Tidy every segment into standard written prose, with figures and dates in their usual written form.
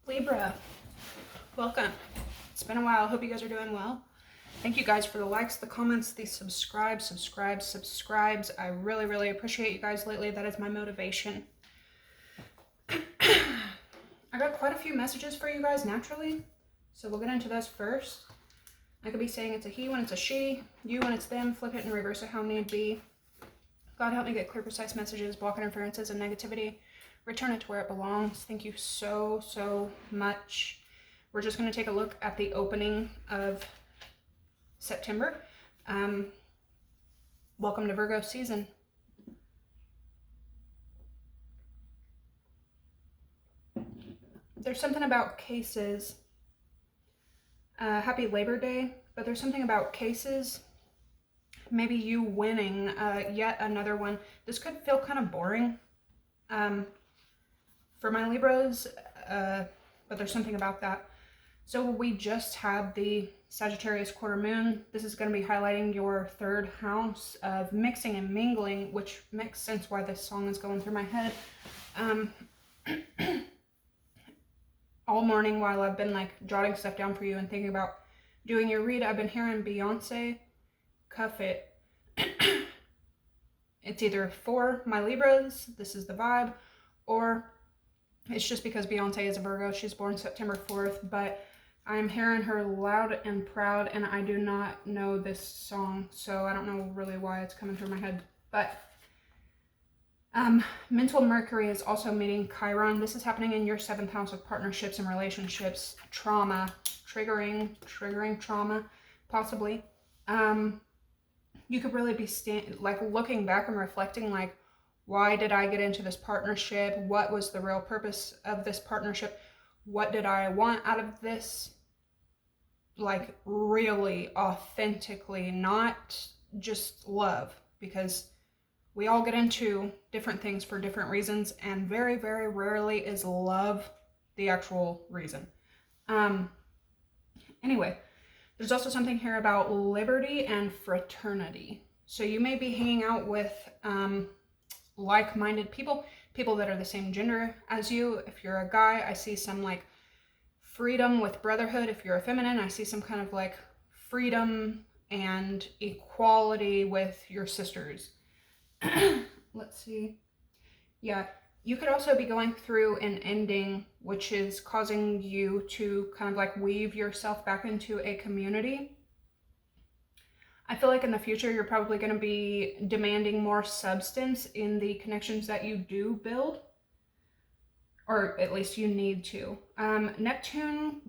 Libra, welcome. It's been a while. Hope you guys are doing well. Thank you guys for the likes, the comments, the subscribes. I really appreciate you guys lately. That is my motivation. I got quite a few messages for you guys naturally, so we'll get into those first. I could be saying it's a he when it's a she, you when it's them, flip it and reverse it how need be. God help me get clear, precise messages, block interferences and negativity. Return it to where it belongs. Thank you so much. We're just going to take a look at the opening of September. Welcome to Virgo season. There's something about cases. Happy Labor Day, but there's something about cases. Maybe you winning yet another one. This could feel kind of boring for my Libras, but there's something about that. So we just had the Sagittarius quarter moon. This is going to be highlighting your third house of mixing and mingling, which makes sense why this song is going through my head. All morning while I've been like jotting stuff down for you and thinking about doing your read, I've been hearing Beyonce, Cuff It. It's either for my Libras, this is the vibe, or it's just because Beyonce is a Virgo. She's born September 4th, but I'm hearing her loud and proud, and I do not know this song, so I don't know really why it's coming through my head. But mental Mercury is also meeting Chiron. This is happening in your 7th house of partnerships and relationships, trauma, triggering trauma, possibly. You could really be looking back and reflecting, like, why did I get into this partnership? What was the real purpose of this partnership? What did I want out of this? Like, really, authentically, not just love, because we all get into different things for different reasons, and very rarely is love the actual reason. Anyway, there's also something here about liberty and fraternity. So you may be hanging out with like-minded people that are the same gender as you. If you're a guy, I see some like freedom with brotherhood. If you're a feminine, I see some kind of like freedom and equality with your sisters. Let's see. Yeah, you could also be going through an ending which is causing you to kind of like weave yourself back into a community. I feel like in the future, you're probably going to be demanding more substance in the connections that you do build, or at least you need to. Neptune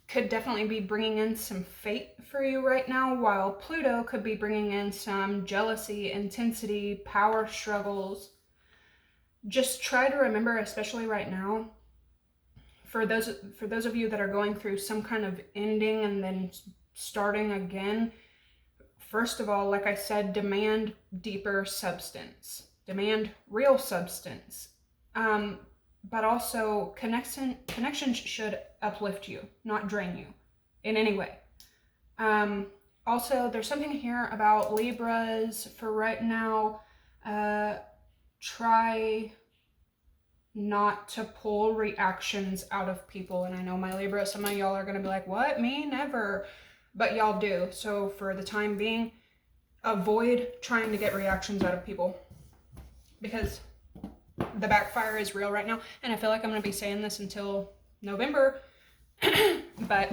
could definitely be bringing in some fate for you right now, while Pluto could be bringing in some jealousy, intensity, power struggles. Just try to remember, especially right now, for those of you that are going through some kind of ending and then starting again, first of all, like I said, demand deeper substance. Demand real substance. But also, connections should uplift you, not drain you in any way. Also, there's something here about Libras for right now. Try not to pull reactions out of people. And I know my Libra, some of y'all are going to be like, what? Me? Never. But y'all do. So for the time being, avoid trying to get reactions out of people, because the backfire is real right now. And I feel like I'm going to be saying this until November. But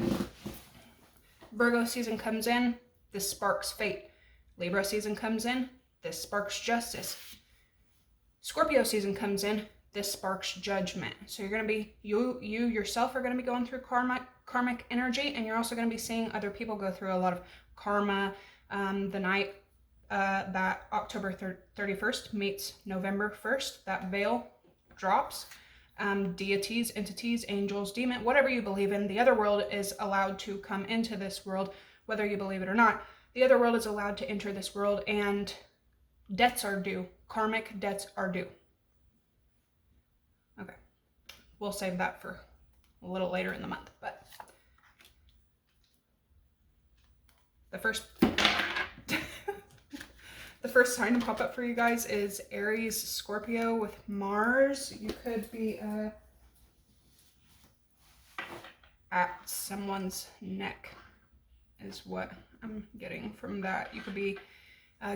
Virgo season comes in, this sparks fate. Libra season comes in, this sparks justice. Scorpio season comes in, this sparks judgment. So you're going to be, you yourself are going to be going through karmic energy, and you're also going to be seeing other people go through a lot of karma. The night that October 31st meets November 1st, that veil drops. Deities, entities, angels, demon, whatever you believe in, the other world is allowed to come into this world, whether you believe it or not. The other world is allowed to enter this world, and debts are due. Karmic debts are due. Okay, we'll save that for a little later in the month, but the first sign to pop up for you guys is Aries, Scorpio with Mars. You could be at someone's neck is what I'm getting from that. You could be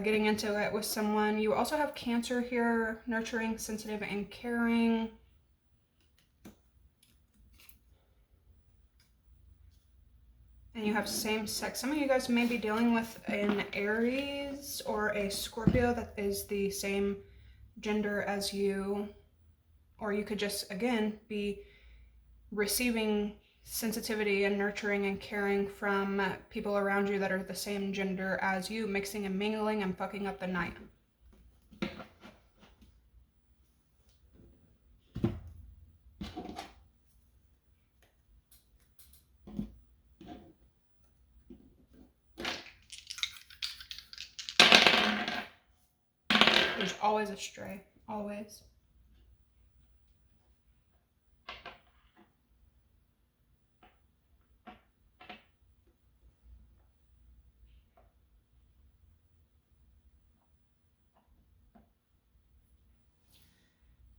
getting into it with someone. You also have Cancer here, nurturing, sensitive, and caring. And you have same sex. Some of you guys may be dealing with an Aries or a Scorpio that is the same gender as you. Or you could just, again, be receiving sensitivity and nurturing and caring from people around you that are the same gender as you, mixing and mingling and fucking up the night. There's always a stray, always.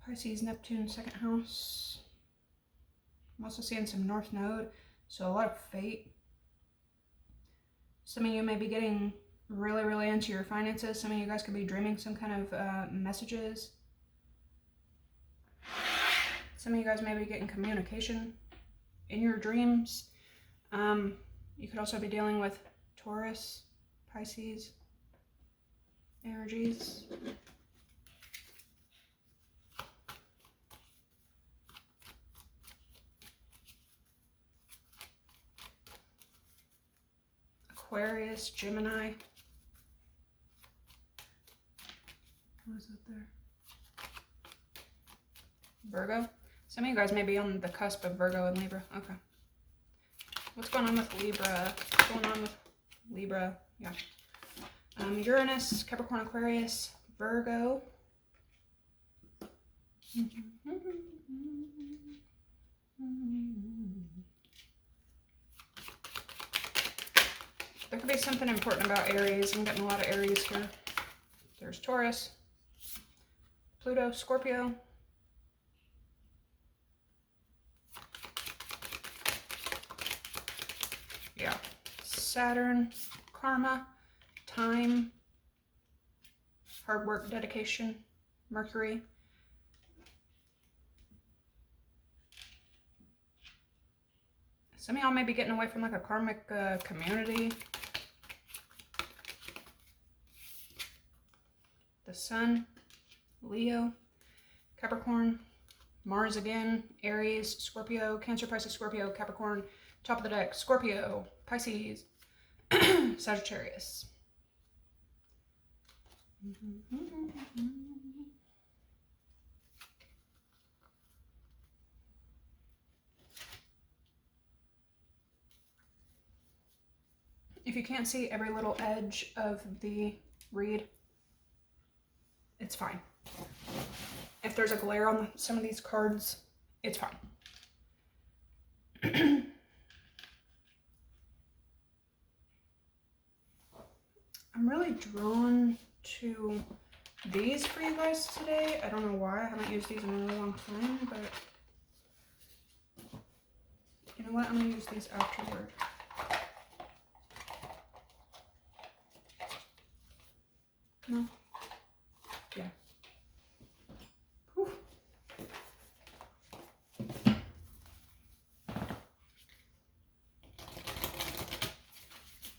Pisces, Neptune, second house. I'm also seeing some North Node, so a lot of fate. Some of you may be getting really, really into your finances. Some of you guys could be dreaming some kind of messages. Some of you guys may be getting communication in your dreams. You could also be dealing with Taurus, Pisces energies. Aquarius, Gemini. What is it there? Virgo. Some of you guys may be on the cusp of Virgo and Libra. Okay. What's going on with Libra? What's going on with Libra? Yeah. Uranus, Capricorn, Aquarius, Virgo. There could be something important about Aries. I'm getting a lot of Aries here. There's Taurus, Pluto, Scorpio. Yeah. Saturn, karma, time, hard work, dedication, Mercury. Some of y'all may be getting away from like a karmic community. The Sun, Leo, Capricorn, Mars again, Aries, Scorpio, Cancer, Pisces, Scorpio, Capricorn, top of the deck, Scorpio, Pisces, Sagittarius. If you can't see every little edge of the read, it's fine. If there's a glare on some of these cards, it's fine. I'm really drawn to these for you guys today. I don't know why. I haven't used these in a really long time, but you know what? I'm going to use these afterward. No? Yeah. Whew.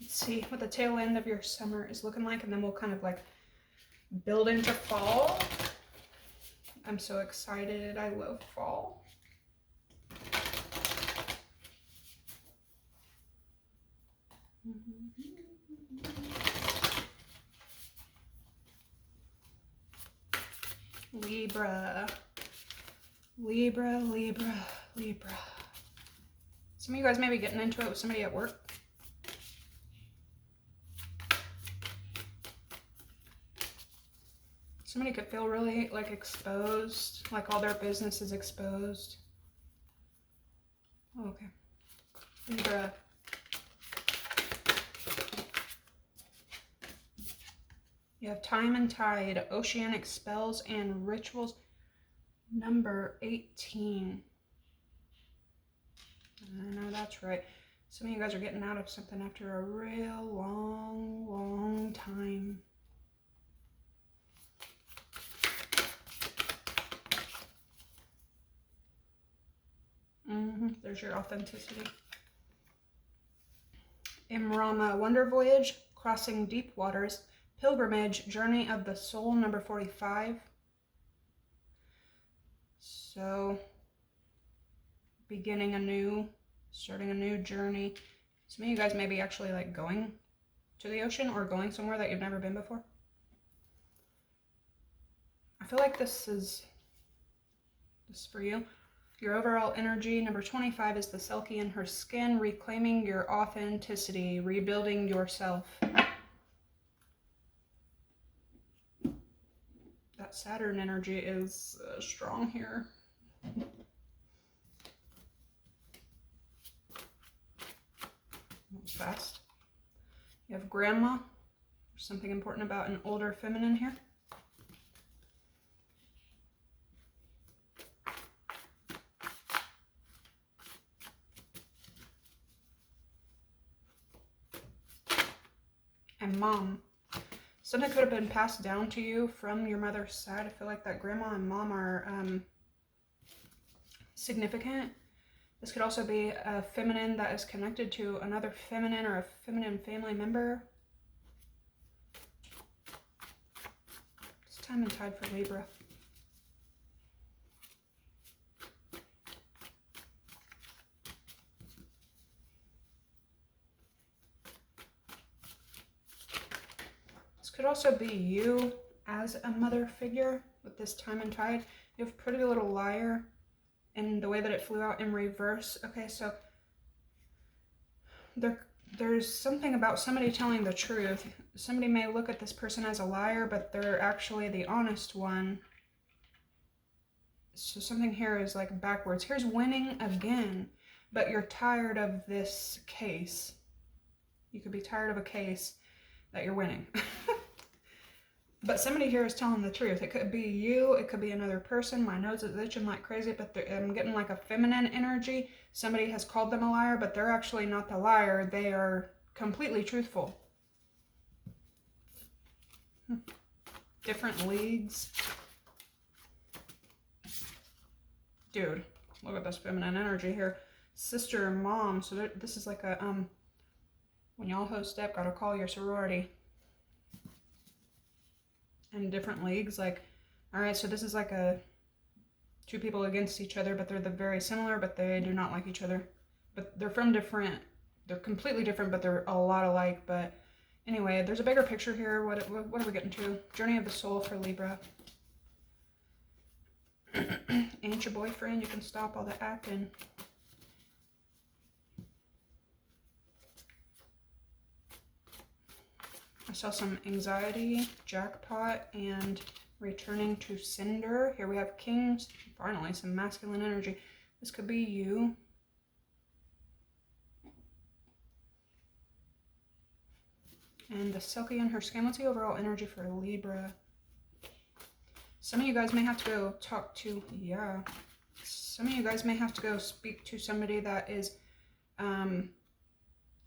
Let's see what the tail end of your summer is looking like, and then we'll kind of like build into fall. I'm so excited. I love fall. Libra. Libra, Libra, Libra. Some of you guys may be getting into it with somebody at work. Somebody could feel really like exposed, like all their business is exposed. Oh, okay. Libra. You have time and tide, oceanic spells and rituals. Number 18. I know that's right. Some of you guys are getting out of something after a real long time. There's your authenticity. Imrama, Wonder Voyage, Crossing Deep Waters, Pilgrimage, Journey of the Soul, number 45. So, beginning anew, starting a new journey. Some of you guys may be actually like going to the ocean or going somewhere that you've never been before. I feel like this is for you. Your overall energy, number 25, is the Selkie in her skin, reclaiming your authenticity, rebuilding yourself. That Saturn energy is strong here. That was fast. You have Grandma. There's something important about an older feminine here. And Mom. Something could have been passed down to you from your mother's side. I feel like that Grandma and Mom are significant. This could also be a feminine that is connected to another feminine or a feminine family member. It's time and tide for Libra. Could also be you as a mother figure with this time and tide. You have Pretty Little Liar and the way that it flew out in reverse. Okay, so there's something about somebody telling the truth. Somebody may look at this person as a liar, but they're actually the honest one. So something here is like backwards. Here's winning again, but you're tired of this case. You could be tired of a case that you're winning. But somebody here is telling the truth. It could be you. It could be another person. My nose is itching like crazy, but I'm getting like a feminine energy. Somebody has called them a liar, but they're actually not the liar. They are completely truthful. Different leagues. Dude, look at this feminine energy here. Sister and mom. So this is like a, when y'all host up, gotta call your sorority. And different leagues, like, all right, so this is like a two people against each other, but they're very similar, but they do not like each other. But they're from different, they're completely different, but they're a lot alike. But anyway, there's a bigger picture here. What are we getting to? Journey of the Soul for Libra. Ain't your boyfriend, you can stop all the acting. I saw some anxiety, jackpot, and returning to sender. Here we have kings. Finally, some masculine energy. This could be you. And the Selkie in her skin. What's the overall energy for Libra? Some of you guys may have to go talk to, yeah. Some of you guys may have to go speak to somebody that is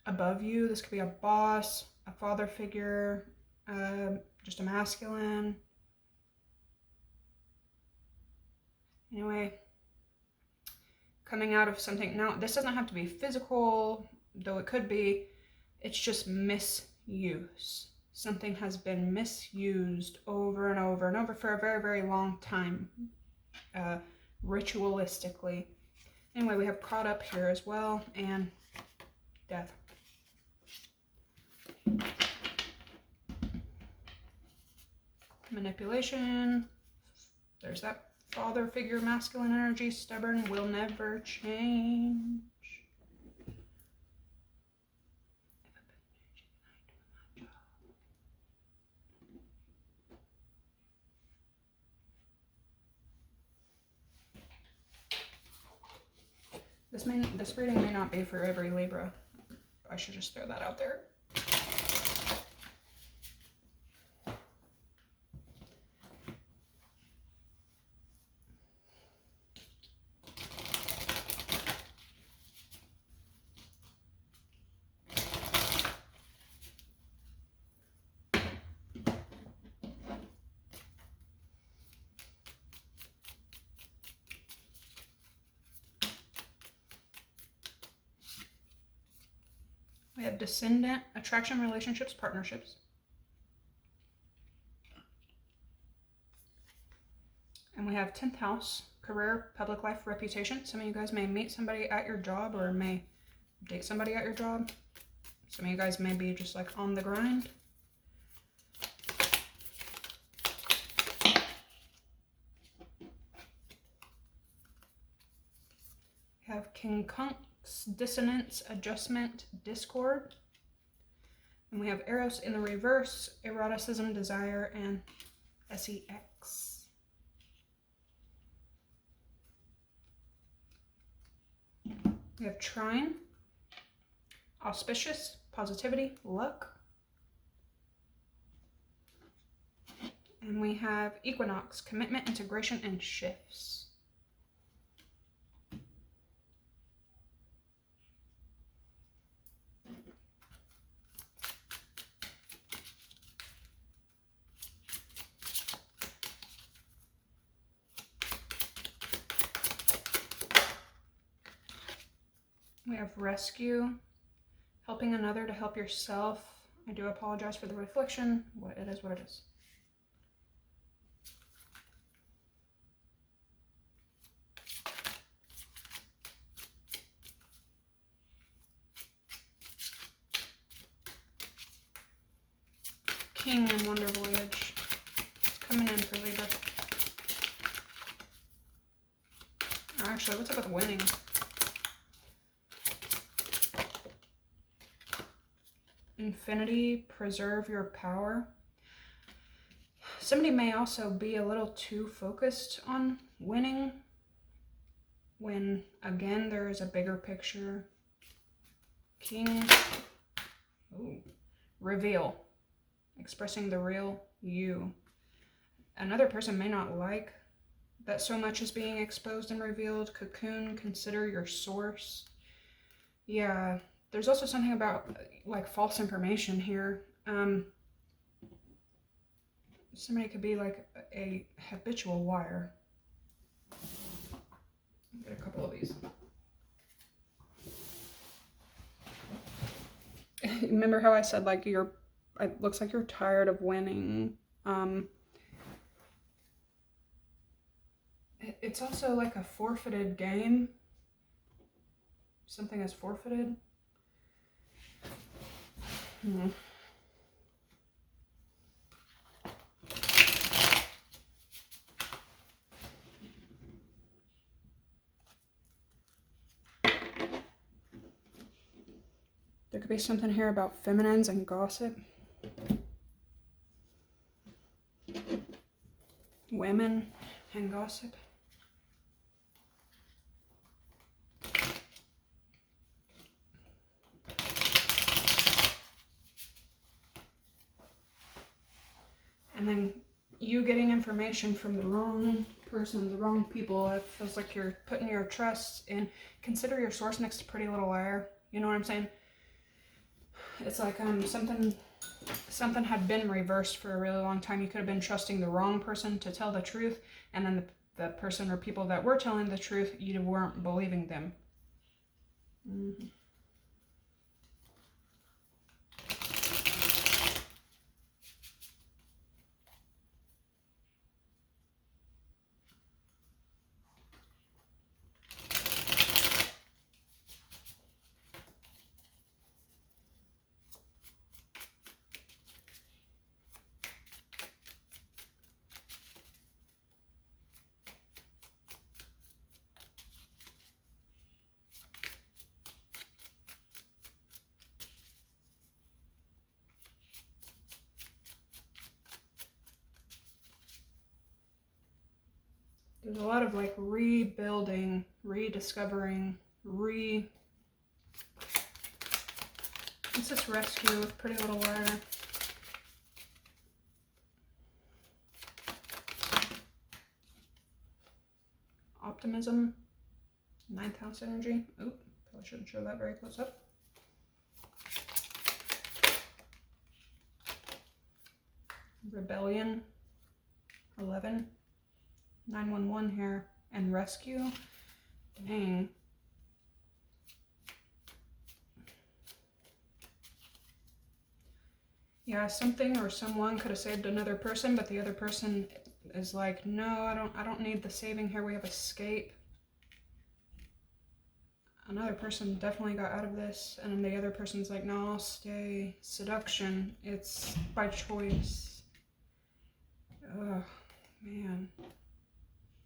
above you. This could be a boss, a father figure, just a masculine. Anyway, coming out of something. Now, this doesn't have to be physical, though it could be. It's just misuse. Something has been misused over and over and over for a very, very long time, ritualistically. Anyway, we have caught up here as well, and death. Manipulation. There's that father figure, masculine energy, stubborn, will never change. This reading may not be for every Libra. I should just throw that out there. We have Descendant, attraction, relationships, partnerships. And we have 10th house, career, public life, reputation. Some of you guys may meet somebody at your job or may date somebody at your job. Some of you guys may be just like on the grind. We have King Kunks, dissonance, adjustment, discord. And we have Eros in the reverse, eroticism, desire, and sex. We have Trine, auspicious, positivity, luck. And we have Equinox, commitment, integration, and shifts. We have rescue, helping another to help yourself. I do apologize for the reflection. It is what it is. King and Wonder Voyage. It's coming in for Libra. Actually, what's up with winning? Infinity, preserve your power. Somebody may also be a little too focused on winning when, again, there is a bigger picture. King, ooh, reveal, expressing the real you. Another person may not like that so much is being exposed and revealed. Cocoon, consider your source. Yeah. There's also something about like false information here. Somebody could be like a habitual liar. Get a couple of these. Remember how I said like it looks like you're tired of winning. It's also like a forfeited game. Something is forfeited. There could be something here about feminines and gossip. Women and gossip. And then you getting information from the wrong person, the wrong people. It feels like you're putting your trust in. Consider your source next to Pretty Little Liar. You know what I'm saying? It's like something had been reversed for a really long time. You could have been trusting the wrong person to tell the truth, and then the person or people that were telling the truth, you weren't believing them. There's a lot of like rebuilding, rediscovering, what's this rescue with Pretty Little Liar? Optimism, 9th house energy. Oop, probably shouldn't show that very close up. Rebellion, 11. 911 here, and rescue. Dang. Yeah, something or someone could have saved another person, but the other person is like, no, I don't need the saving here. We have escape. Another person definitely got out of this, and then the other person's like, no, I'll stay. Seduction. It's by choice. Ugh, man.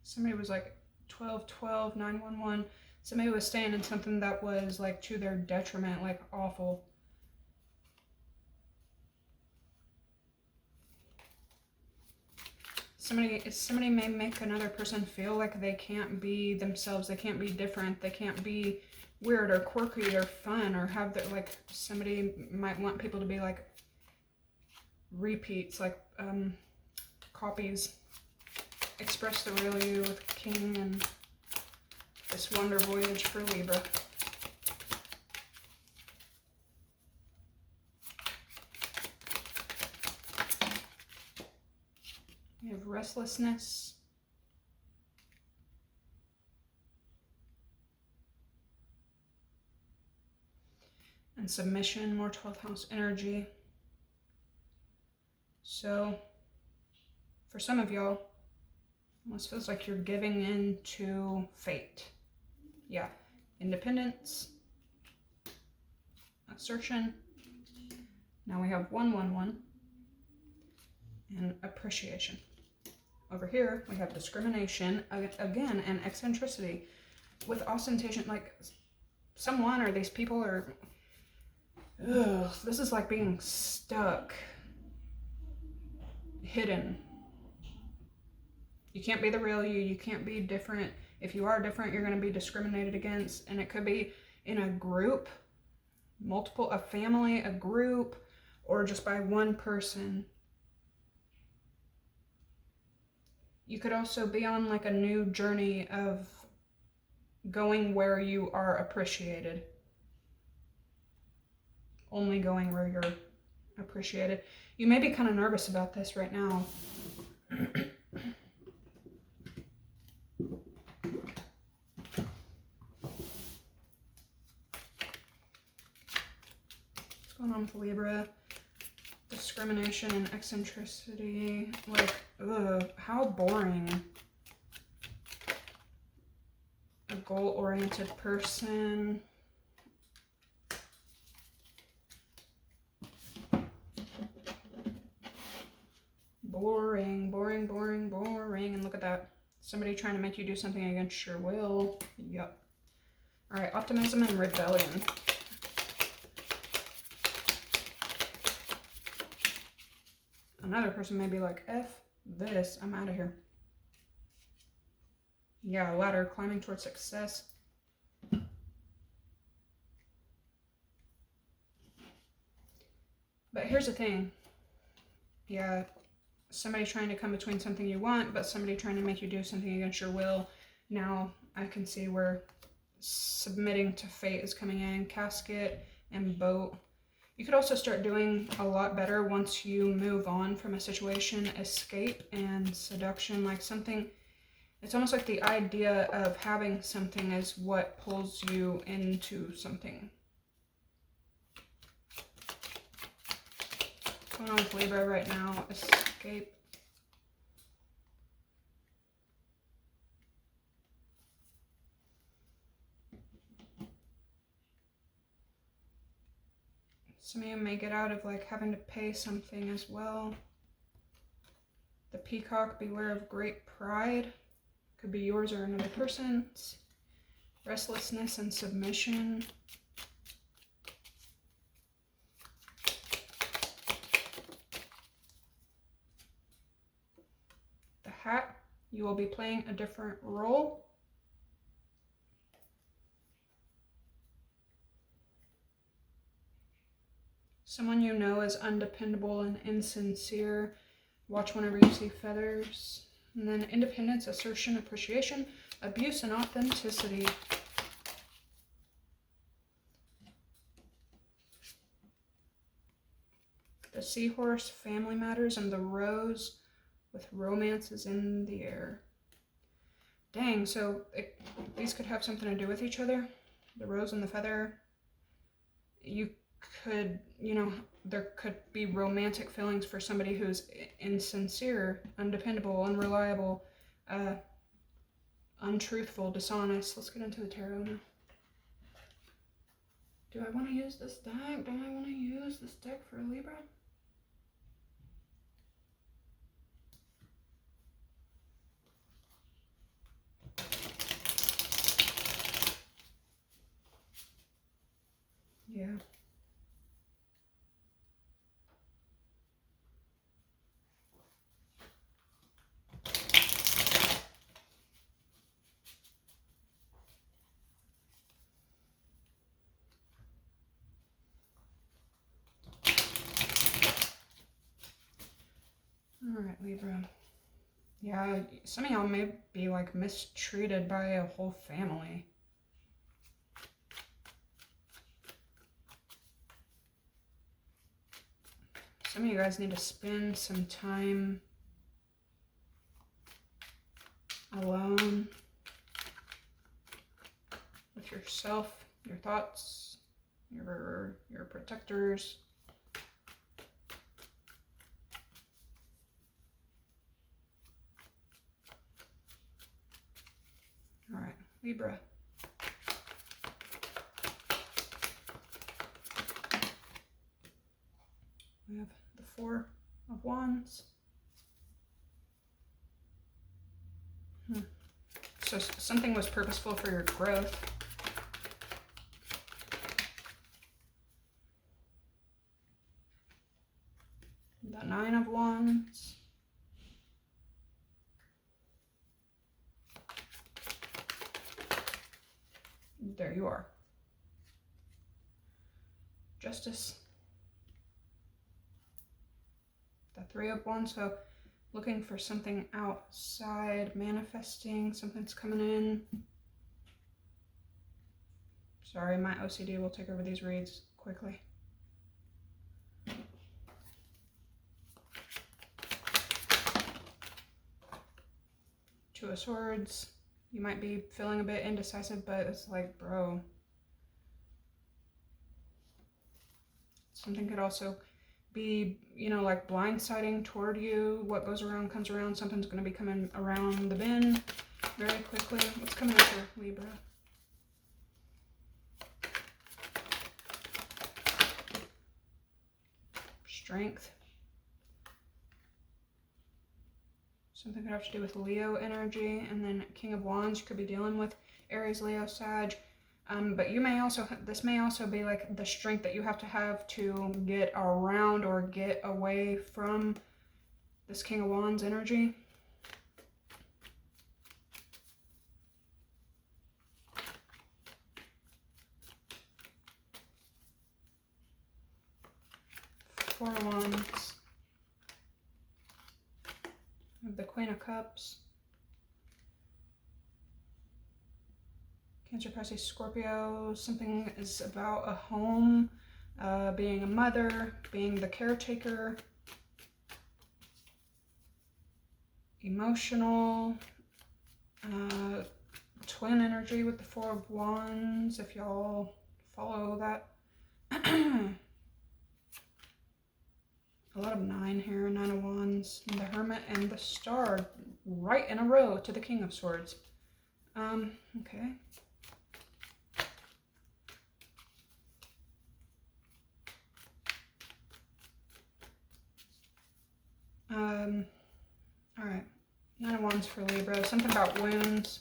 Somebody was like 1212, 911. Somebody was staying in something that was like to their detriment, like awful. Somebody may make another person feel like they can't be themselves, they can't be different, they can't be weird or quirky or fun, or have their, like, somebody might want people to be like repeats, like copies. Express the real you with King and this wonder voyage for Libra. We have restlessness. And submission, more 12th house energy. So, for some of y'all, almost feels like you're giving in to fate. Yeah, independence, assertion. Now we have 111 and appreciation. Over here, we have discrimination, again, and eccentricity with ostentation. Like, someone or these people are, ugh, this is like being stuck, hidden. You can't be the real you. You can't be different. If you are different, you're going to be discriminated against. And it could be in a group, multiple, a family, a group, or just by one person. You could also be on like a new journey of going where you are appreciated. Only going where you're appreciated. You may be kind of nervous about this right now. What's going on with Libra? Discrimination and eccentricity. Like, ugh, how boring. A goal-oriented person. Boring, boring, boring, boring. And look at that. Somebody trying to make you do something against your will. Yep. All right, optimism and rebellion. Another person may be like, F this, I'm out of here. Yeah, ladder, climbing towards success. But here's the thing. Yeah, somebody trying to come between something you want, but somebody trying to make you do something against your will. Now I can see where submitting to fate is coming in. Casket and boat. You could also start doing a lot better once you move on from a situation. Escape and seduction, like something, it's almost like the idea of having something is what pulls you into something. What's going on with Libra right now? Escape. Some of you may get out of like having to pay something as well. The peacock, beware of great pride. Could be yours or another person's. Restlessness and submission. The hat, you will be playing a different role. Someone you know is undependable and insincere. Watch whenever you see feathers. And then independence, assertion, appreciation, abuse, and authenticity. The seahorse, family matters, and the rose with romances in the air. Dang, so these could have something to do with each other. The rose and the feather. You could, there could be romantic feelings for somebody who's insincere, undependable, unreliable, untruthful, dishonest. Let's get into the tarot now. Do I want to use this deck? Do I want to use this deck for Libra? Yeah. All right, Libra. Yeah, some of y'all may be like mistreated by a whole family. Some of you guys need to spend some time alone with yourself, your thoughts, your protectors. All right, Libra. We have the Four of Wands. So something was purposeful for your growth. The Nine of Wands. There you are. Justice. The Three of Wands. So looking for something outside, manifesting, something's coming in. Sorry, my OCD will take over these reads quickly. Two of Swords. You might be feeling a bit indecisive, but it's like, bro. Something could also be, like blindsiding toward you. What goes around comes around. Something's going to be coming around the bend very quickly. What's coming up here, Libra? Strength. Something could have to do with Leo energy. And then King of Wands, you could be dealing with Aries, Leo, Sag. But this may also be like the strength that you have to get around or get away from this King of Wands energy. Four of Wands. We have the Queen of Cups. Cancer, Pisces, Scorpio. Something is about a home, being a mother, being the caretaker. Emotional. Twin energy with the Four of Wands, if y'all follow that. A lot of 9 here, 9 of Wands, and the Hermit and the Star right in a row to the King of Swords. Okay. All right. 9 of Wands for Libra. Something about wounds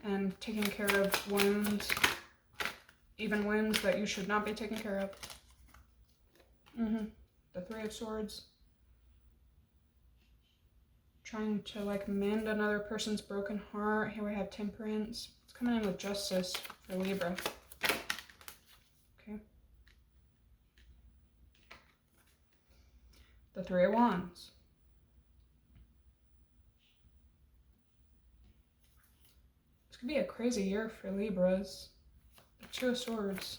and taking care of wounds, even wounds that you should not be taking care of. The Three of Swords. Trying to like mend another person's broken heart. Here we have Temperance. It's coming in with Justice for Libra. Okay. The Three of Wands. This could be a crazy year for Libras. The Two of Swords.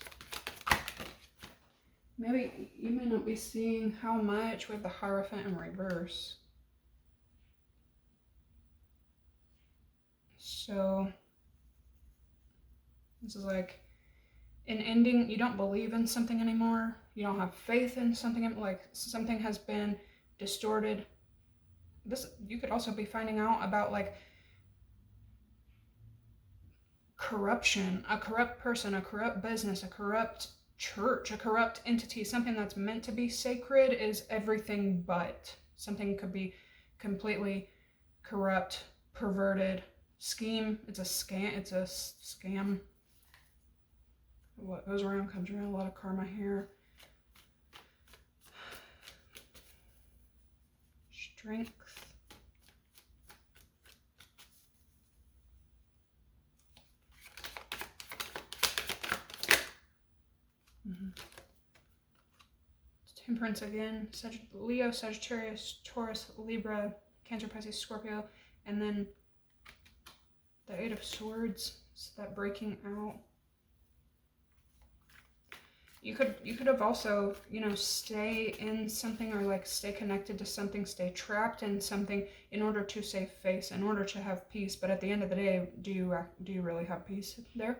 Maybe you may not be seeing how much with the Hierophant in reverse. So this is like an ending. You don't believe in something anymore. You don't have faith in something, like something has been distorted. This, you could also be finding out about like corruption, a corrupt person, a corrupt business, a corrupt church, a corrupt entity. Something that's meant to be sacred is everything but. Something could be completely corrupt, perverted, scheme. It's a scam. It's a scam. What goes around comes around. A lot of karma here. Strength. Temperance again. Leo, Sagittarius, Taurus, Libra, Cancer, Pisces, Scorpio, and then the Eight of Swords. So that breaking out. You could have also, you know, stay in something, or like stay connected to something, stay trapped in something in order to save face, in order to have peace. But at the end of the day, do you really have peace there?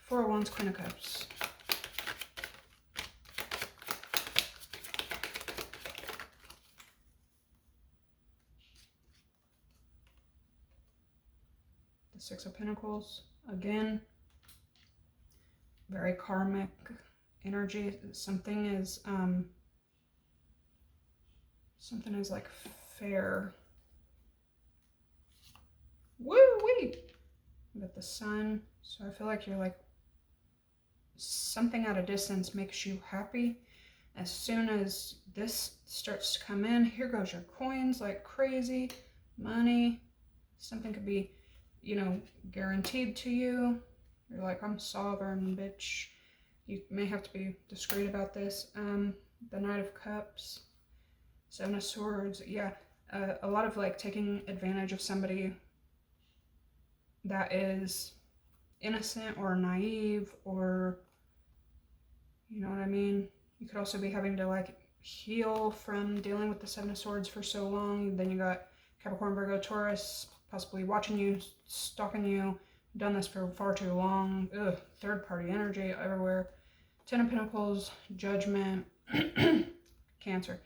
Four of Wands, Queen of Cups. The Six of Pentacles again. Very karmic energy. Something is like fair. Woo-wee! You got the Sun. So I feel like you're like, something at a distance makes you happy. As soon as this starts to come in, here goes your coins like crazy. Money. Something could be, you know, guaranteed to you. You're like, I'm sovereign, bitch. You may have to be discreet about this. The Knight of Cups, Seven of Swords. Yeah, a lot of like taking advantage of somebody that is innocent or naive, or, you know what I mean? You could also be having to like heal from dealing with the Seven of Swords for so long. Then you got Capricorn, Virgo, Taurus, possibly watching you, stalking you. Done this for far too long. Ugh, third party energy everywhere. Ten of Pentacles, Judgment, Cancer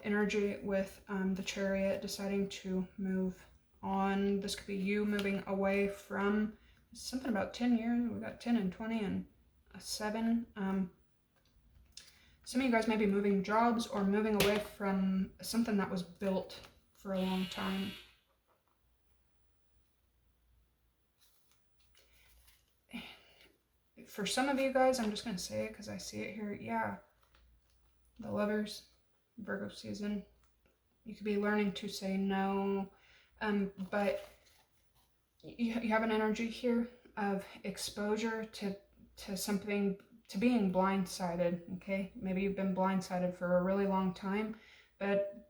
energy with the Chariot, deciding to move on. This could be you moving away from something about 10 years. We got 10 and 20 and a 7. Some of you guys may be moving jobs or moving away from something that was built for a long time. For some of you guys, I'm just going to say it because I see it here. Yeah, the Lovers, Virgo season. You could be learning to say no, but you have an energy here of exposure to something, to being blindsided, okay? Maybe you've been blindsided for a really long time, but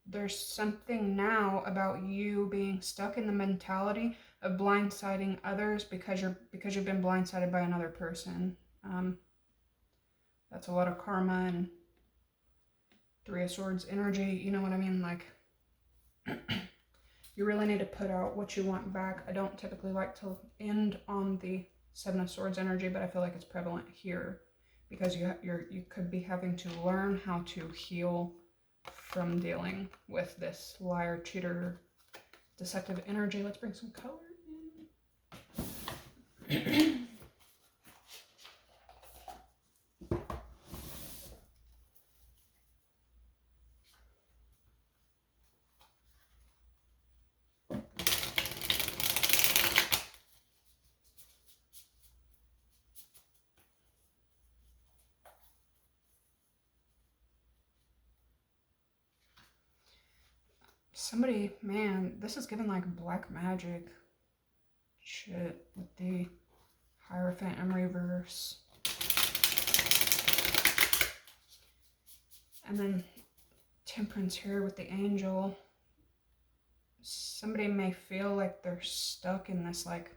there's something now about you being stuck in the mentality of blindsiding others because you've been blindsided by another person. That's a lot of karma and Three of Swords energy. You know what I mean? Like, you really need to put out what you want back. I don't typically like to end on the Seven of Swords energy, but I feel like it's prevalent here because you could be having to learn how to heal from dealing with this liar, cheater, deceptive energy. Let's bring some color in. Somebody, man, this is giving like black magic shit with the Hierophant in reverse. And then Temperance here with the Angel. Somebody may feel like they're stuck in this like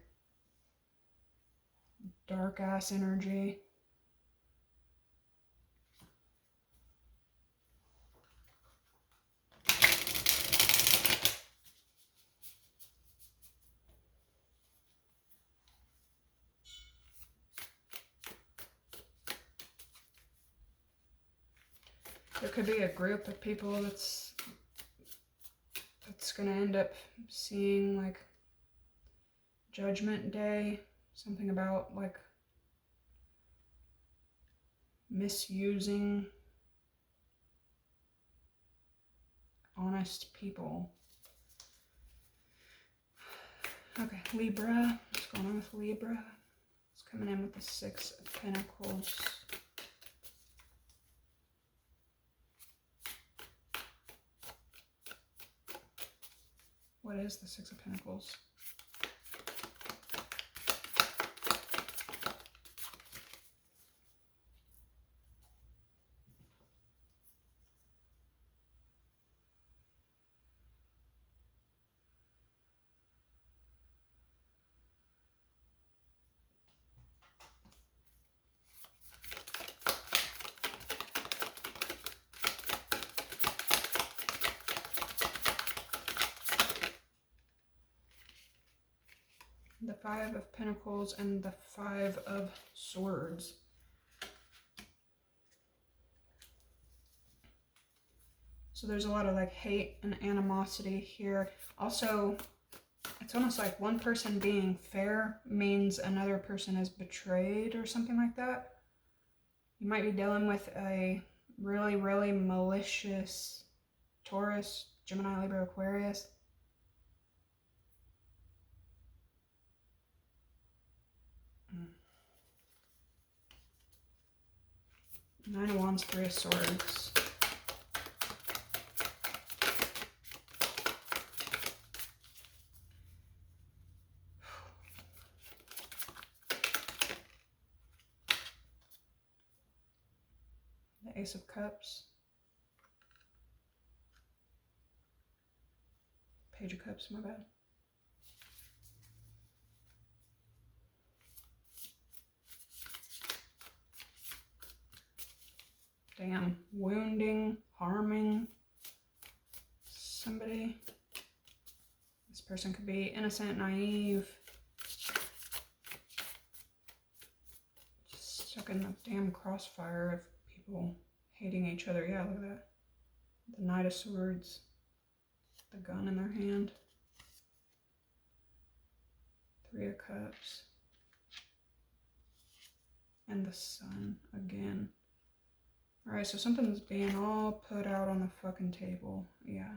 dark ass energy. There could be a group of people that's going to end up seeing like Judgment Day, something about like misusing honest people. Okay, Libra. What's going on with Libra? It's coming in with the Six of Pentacles. What is the Six of Pentacles? The Five of Pentacles and the Five of Swords. So there's a lot of like hate and animosity here. Also, it's almost like one person being fair means another person is betrayed or something like that. You might be dealing with a really, really malicious Taurus, Gemini, Libra, Aquarius. Nine of Wands, Three of Swords. The Ace of Cups. Page of Cups, my bad. Damn, wounding, harming somebody. This person could be innocent, naive, just stuck in the damn crossfire of people hating each other. Yeah, look at that. The Knight of Swords, the gun in their hand. Three of Cups. And the Sun again. Alright, so something's being all put out on the fucking table. Yeah.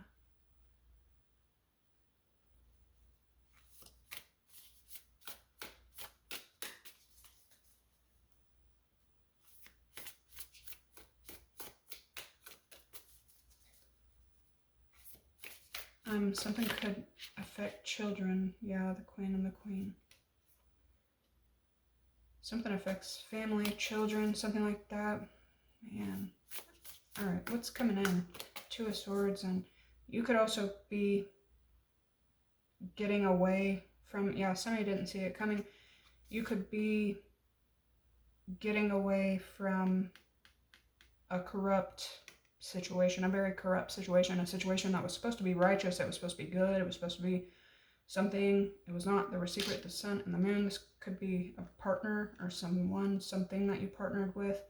Something could affect children. Yeah, the Queen and the Queen. Something affects family, children, something like that. Man. Alright, what's coming in? Two of Swords, and you could also be getting away from, yeah, some of you didn't see it coming. You could be getting away from a corrupt situation, a very corrupt situation, a situation that was supposed to be righteous, it was supposed to be good, it was supposed to be something, it was not. There were secret, the Sun and the Moon. This could be a partner or someone, something that you partnered with.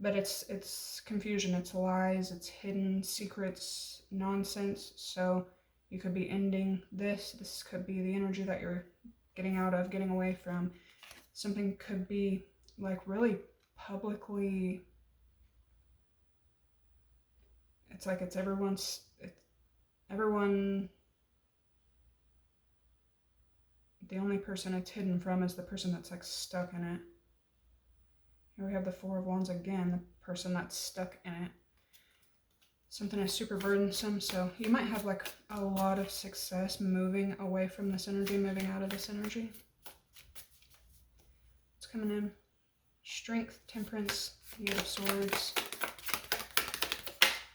But it's confusion, it's lies, it's hidden secrets, nonsense. So you could be ending this. This could be the energy that you're getting out of, getting away from. Something could be like really publicly. It's like it's everyone. The only person it's hidden from is the person that's like stuck in it. Here we have the Four of Wands again, the person that's stuck in it. Something is super burdensome, so you might have like a lot of success moving away from this energy, moving out of this energy. It's coming in. Strength, Temperance, the Eight of Swords.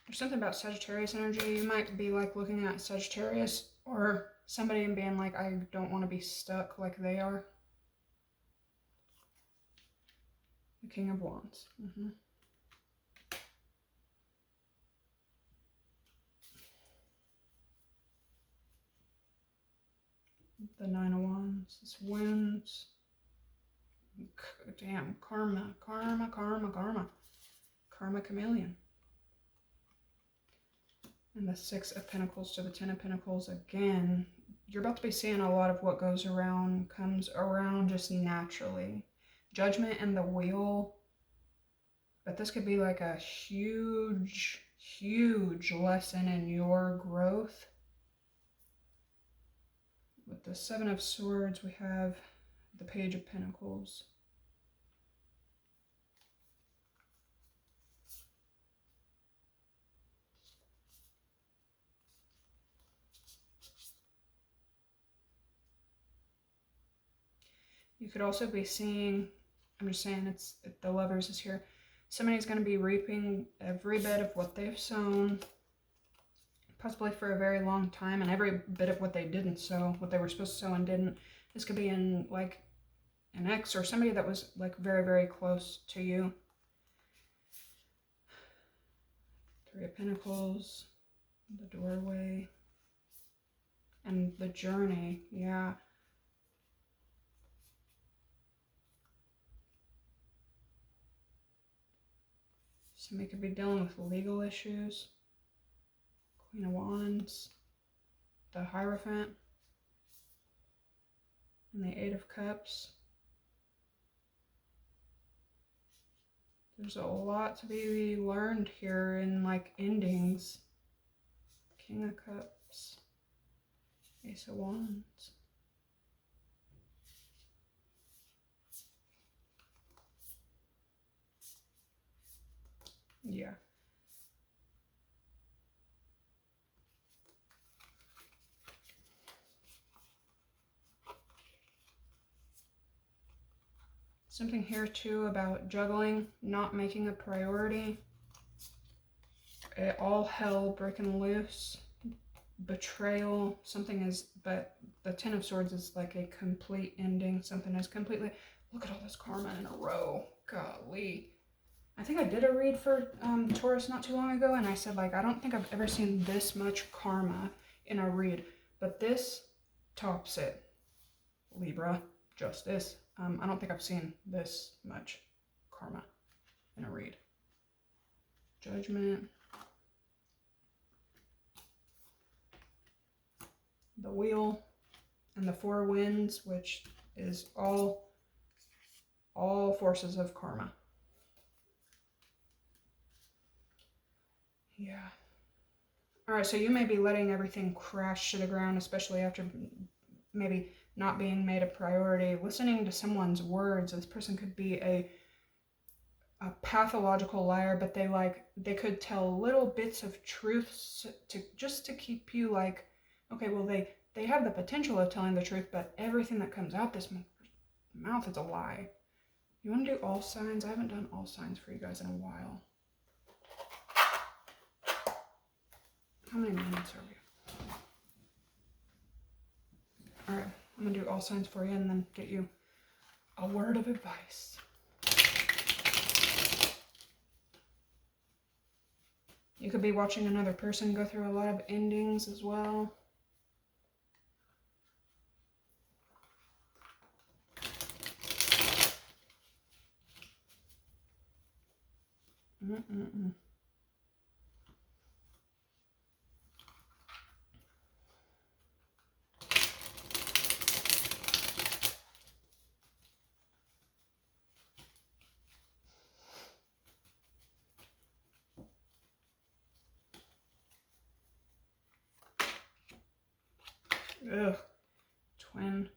There's something about Sagittarius energy. You might be like looking at Sagittarius or somebody and being like, I don't want to be stuck like they are. The King of Wands. The Nine of Wands. This wounds. Damn, karma, karma, karma, karma. Karma chameleon. And the Six of Pentacles to the Ten of Pentacles again. You're about to be seeing a lot of what goes around, comes around just naturally. Judgment and the Wheel. But this could be like a huge, huge lesson in your growth. With the Seven of Swords, we have the Page of Pentacles. You could also be seeing, I'm just saying, it's the Lovers is here. Somebody's going to be reaping every bit of what they've sown, possibly for a very long time, and every bit of what they didn't sow, what they were supposed to sow and didn't. This could be in like an ex or somebody that was like very, very close to you. Three of Pentacles, the Doorway, and the Journey. Yeah. Somebody could be dealing with legal issues. Queen of Wands, the Hierophant, and the Eight of Cups. There's a lot to be learned here in like endings. King of Cups, Ace of Wands. Yeah. Something here too about juggling, not making a priority. All hell breaking loose. Betrayal. Something is, but the Ten of Swords is like a complete ending. Something is completely, look at all this karma in a row. Golly. I think I did a read for Taurus not too long ago, and I said, like, I don't think I've ever seen this much karma in a read, but this tops it. Libra, Justice. I don't think I've seen this much karma in a read. Judgment. The Wheel, and the Four Winds, which is all forces of karma. Yeah. All right, so you may be letting everything crash to the ground, especially after maybe not being made a priority. Listening to someone's words. This person could be a pathological liar, but they could tell little bits of truths to keep you like, okay, well they have the potential of telling the truth, but everything that comes out this mouth is a lie. You want to do all signs? I haven't done all signs for you guys in a while. How many minutes are we? All right, I'm gonna do all signs for you and then get you a word of advice. You could be watching another person go through a lot of endings as well. Ugh, twin.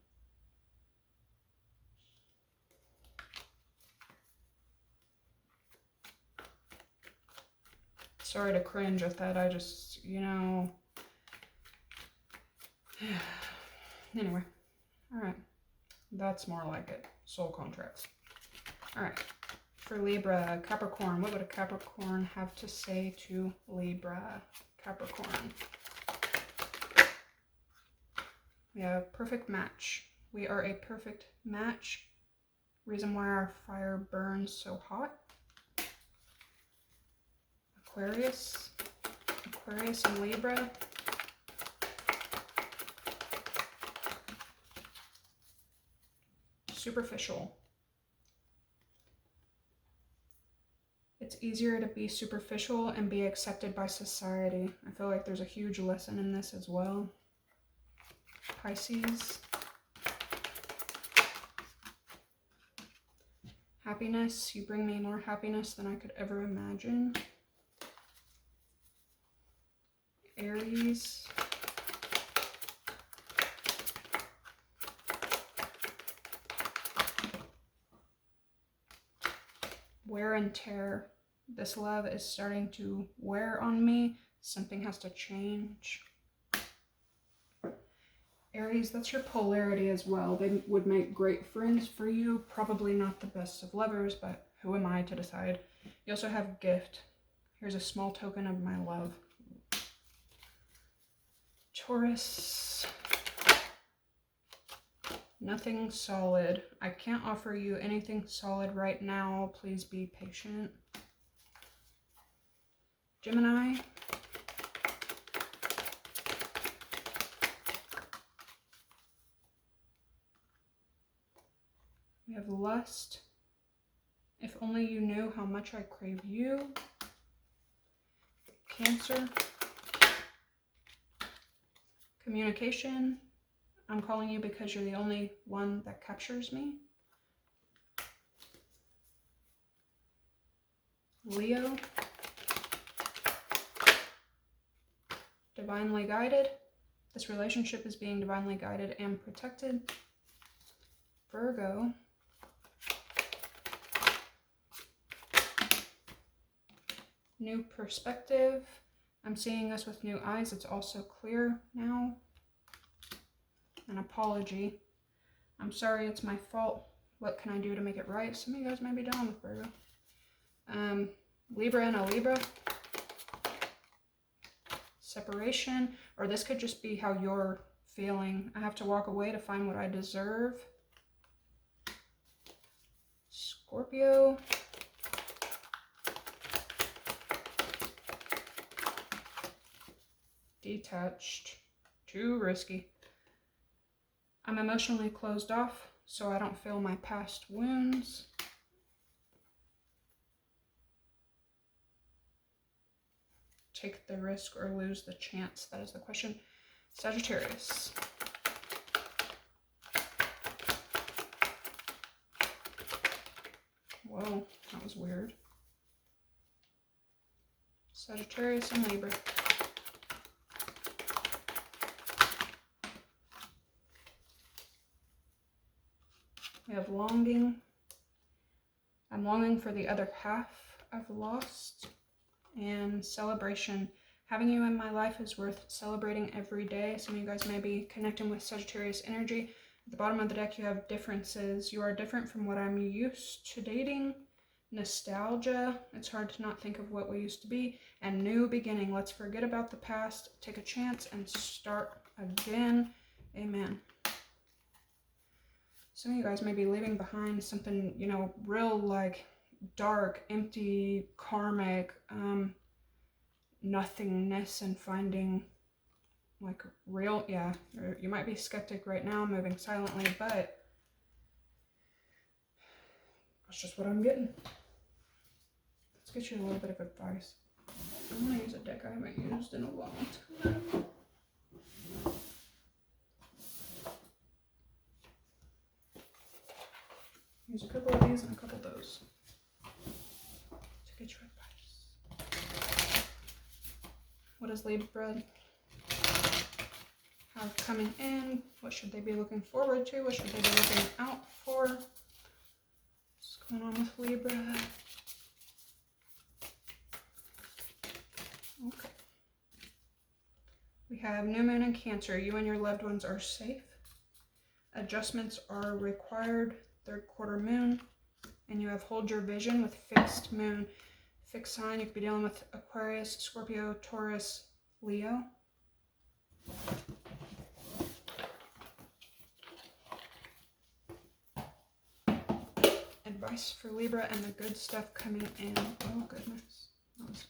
Sorry to cringe with that, I just, you know. Anyway, all right. That's more like it. Soul contracts. All right. For Libra, Capricorn, what would a Capricorn have to say to Libra? Capricorn. We have perfect match. We are a perfect match. Reason why our fire burns so hot. Aquarius. Aquarius and Libra. Superficial. It's easier to be superficial and be accepted by society. I feel like there's a huge lesson in this as well. Pisces. Happiness. You bring me more happiness than I could ever imagine. Aries. Wear and tear. This love is starting to wear on me. Something has to change. Aries, that's your polarity as well. They would make great friends for you. Probably not the best of lovers, but who am I to decide? You also have gift. Here's a small token of my love. Taurus. Nothing solid. I can't offer you anything solid right now. Please be patient. Gemini. We have lust. If only you knew how much I crave you. Cancer. Communication. I'm calling you because you're the only one that captures me. Leo. Divinely guided. This relationship is being divinely guided and protected. Virgo. New perspective. I'm seeing this with new eyes. It's also clear now. An apology. I'm sorry, it's my fault. What can I do to make it right? Some of you guys might be down with Virgo. Libra and a Libra. Separation. Or this could just be how you're feeling. I have to walk away to find what I deserve. Scorpio. Detached. Too risky. I'm emotionally closed off, so I don't feel my past wounds. Take the risk or lose the chance? That is the question. Sagittarius. Whoa, that was weird. Sagittarius and Libra. We have longing. I'm longing for the other half I've lost. And celebration. Having you in my life is worth celebrating every day. Some of you guys may be connecting with Sagittarius energy. At the bottom of the deck, you have differences. You are different from what I'm used to dating. Nostalgia. It's hard to not think of what we used to be. And new beginning. Let's forget about the past. Take a chance and start again. Amen. Some of you guys may be leaving behind something, you know, real like dark, empty, karmic, nothingness, and finding like real, yeah, you might be skeptic right now, moving silently, but that's just what I'm getting. Let's get you a little bit of advice. I want to use a deck I haven't used in a long time. Use a couple of these and a couple of those to get your advice. What does Libra have coming in? What should they be looking forward to? What should they be looking out for? What's going on with Libra? Okay. We have new moon and Cancer. You and your loved ones are safe. Adjustments are required. Third quarter moon, and you have hold your vision with fixed moon, fixed sign. You could be dealing with Aquarius, Scorpio, Taurus, Leo. Advice for Libra and the good stuff coming in. Oh goodness. That was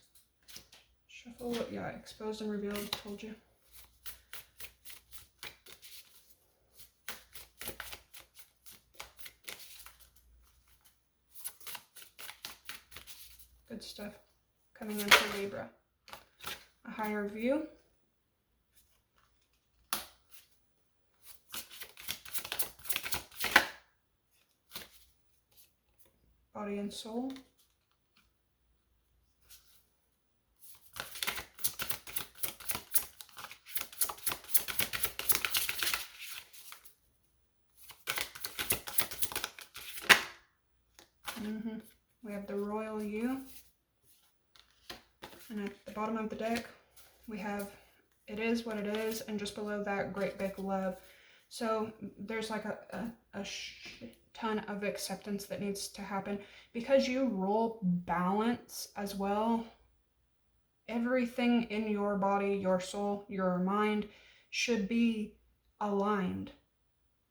shuffle. Yeah, exposed and revealed. Told you. Good stuff coming in for Libra. A higher view. Body and soul. We have the royal you. And at the bottom of the deck, we have it is what it is, and just below that, great big love. So there's like a ton of acceptance that needs to happen. Because you rule balance as well, everything in your body, your soul, your mind should be aligned.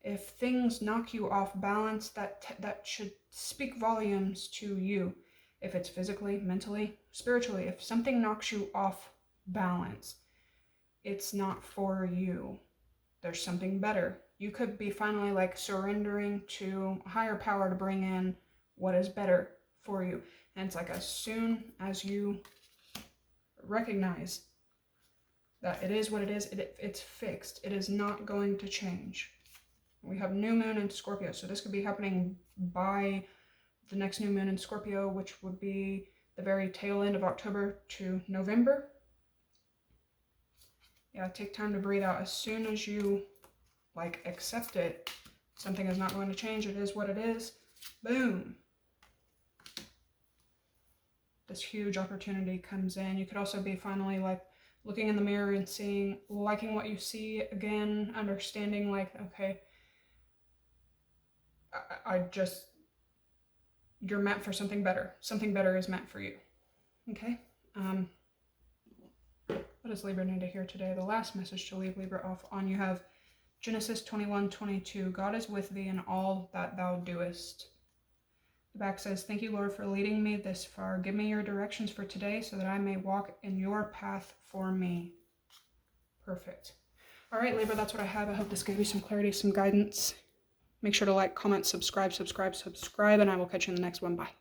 If things knock you off balance, that should speak volumes to you. If it's physically, mentally, spiritually, if something knocks you off balance, it's not for you. There's something better. You could be finally like surrendering to a higher power to bring in what is better for you. And it's like as soon as you recognize that it is what it is, it's fixed. It is not going to change. We have new moon in Scorpio, so this could be happening by the next new moon in Scorpio, which would be the very tail end of October to November. Yeah, take time to breathe out. As soon as you like accept it, something is not going to change. It is what it is. Boom. This huge opportunity comes in. You could also be finally like looking in the mirror and seeing, liking what you see again, understanding like, okay, you're meant for something better. Something better is meant for you. Okay? What does Libra need to hear today? The last message to leave Libra off on, you have Genesis 21:22. God is with thee in all that thou doest. The back says, thank you, Lord, for leading me this far. Give me your directions for today so that I may walk in your path for me. Perfect. All right, Libra, that's what I have. I hope this gave you some clarity, some guidance. Make sure to like, comment, subscribe, and I will catch you in the next one. Bye.